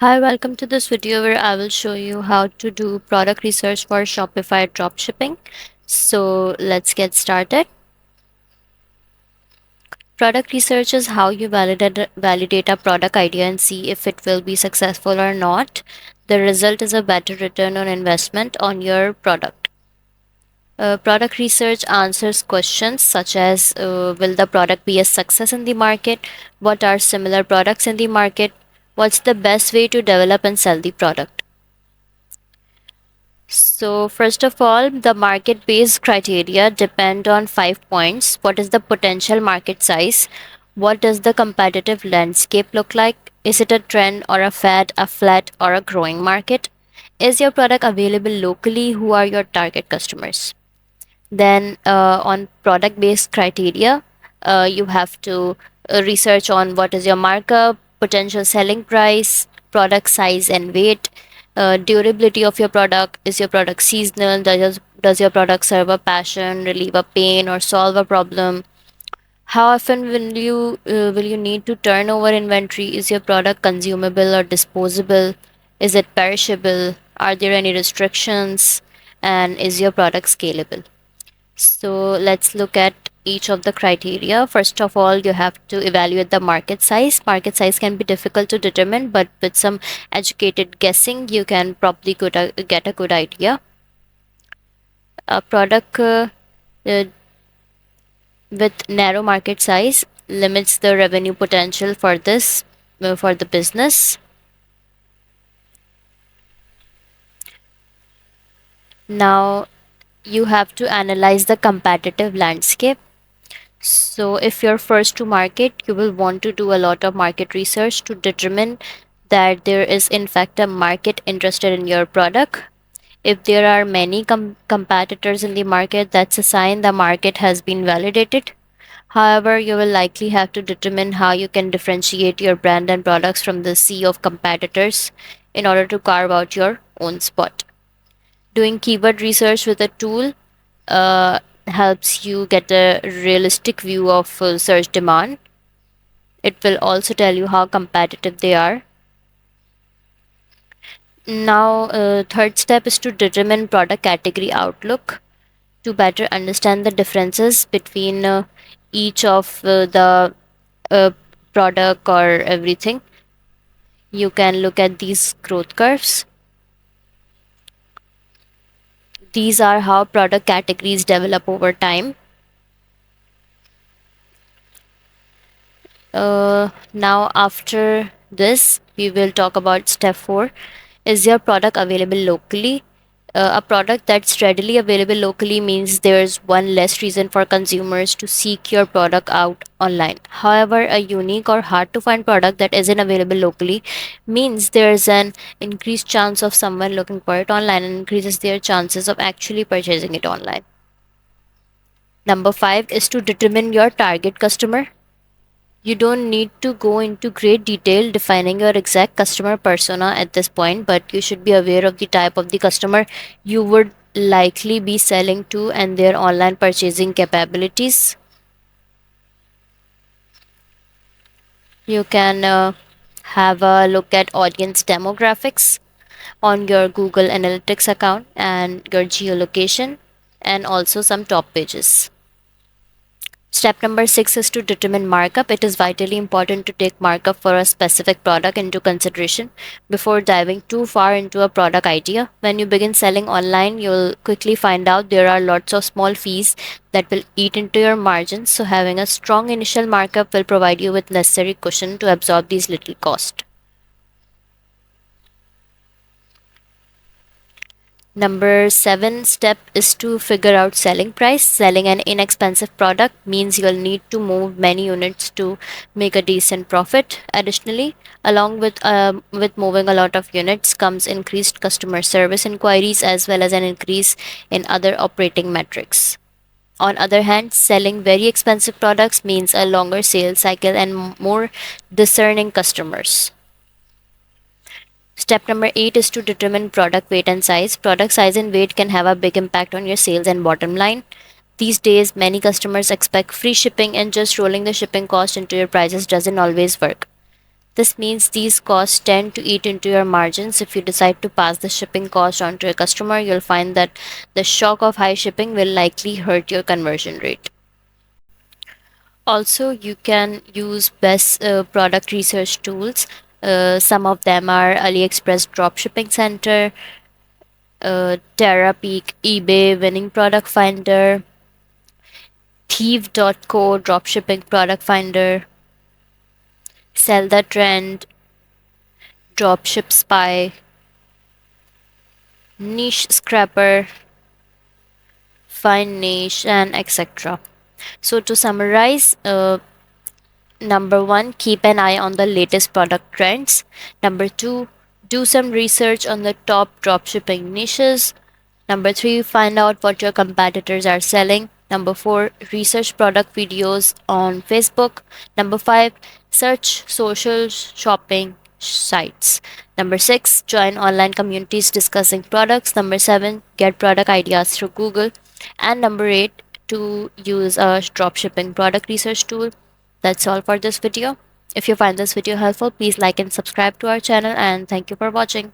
Hi, welcome to this video where I will show you how to do product research for Shopify Dropshipping. So let's get started. Product research is how you validate a product idea and see if it will be successful or not. The result is a better return on investment on your product. Product research answers questions such as will the product be a success in the market? What are similar products in the market? What's the best way to develop and sell the product? So, first of all, the market based criteria depend on 5 points. What is the potential market size? What does the competitive landscape look like? Is it a trend or a fad, a flat or a growing market? Is your product available locally? Who are your target customers? Then, on product based criteria, you have to research on what is your markup, potential selling price, product size and weight, durability of your product. Is your product seasonal? Does your product serve a passion, relieve a pain, or solve a problem? How often will you need to turn over inventory? Is your product consumable or disposable? Is it perishable? Are there any restrictions? And is your product scalable? So let's look at each of the criteria. First of all, you have to evaluate the market size. Market size can be difficult to determine, but with some educated guessing, you can probably get a good idea. A product uh, with narrow market size limits the revenue potential for this for the business. Now you have to analyze the competitive landscape. So, if you're first to market, you will want to do a lot of market research to determine that there is, in fact, a market interested in your product. If there are many competitors in the market, that's a sign the market has been validated. However, you will likely have to determine how you can differentiate your brand and products from the sea of competitors in order to carve out your own spot. Doing keyword research with a tool helps you get a realistic view of search demand. It will also tell you how competitive they are. Now, third step is to determine product category outlook to better understand the differences between each of the uh, product or everything. You can look at these growth curves. These are how product categories develop over time. Now, after this, we will talk about step 4. Is your product available locally? A product that's readily available locally means there's one less reason for consumers to seek your product out online. However, a unique or hard to find product that isn't available locally means there's an increased chance of someone looking for it online and increases their chances of actually purchasing it online. Number 5 is to determine your target customer. You don't need to go into great detail defining your exact customer persona at this point, but you should be aware of the type of the customer you would likely be selling to and their online purchasing capabilities. You can have a look at audience demographics on your Google Analytics account and your geolocation, and also some top pages. Step number 6 is to determine markup. It is vitally important to take markup for a specific product into consideration before diving too far into a product idea. When you begin selling online, you'll quickly find out there are lots of small fees that will eat into your margins, so having a strong initial markup will provide you with necessary cushion to absorb these little costs. Number 7 step is to figure out selling price. Selling an inexpensive product means you'll need to move many units to make a decent profit. Additionally, along with moving a lot of units comes increased customer service inquiries as well as an increase in other operating metrics. On other hand, selling very expensive products means a longer sales cycle and more discerning customers. Step number 8 is to determine product weight and size. Product size and weight can have a big impact on your sales and bottom line. These days, many customers expect free shipping, and just rolling the shipping cost into your prices doesn't always work. This means these costs tend to eat into your margins. If you decide to pass the shipping cost on to a customer, you'll find that the shock of high shipping will likely hurt your conversion rate. Also, you can use best product research tools. Some of them are AliExpress Dropshipping Center, TerraPeak, eBay Winning Product Finder, Thief.co Dropshipping Product Finder, Sell the Trend, Dropship Spy, Niche Scrapper, Find Niche, and etc. So, to summarize, number one, keep an eye on the latest product trends. Number two, do some research on the top dropshipping niches. Number three, find out what your competitors are selling. Number four, research product videos on Facebook. Number five, search social shopping sites. Number six, join online communities discussing products. Number seven, get product ideas through Google. And number eight, to use a dropshipping product research tool. That's all for this video. If you find this video helpful, please like and subscribe to our channel, and thank you for watching.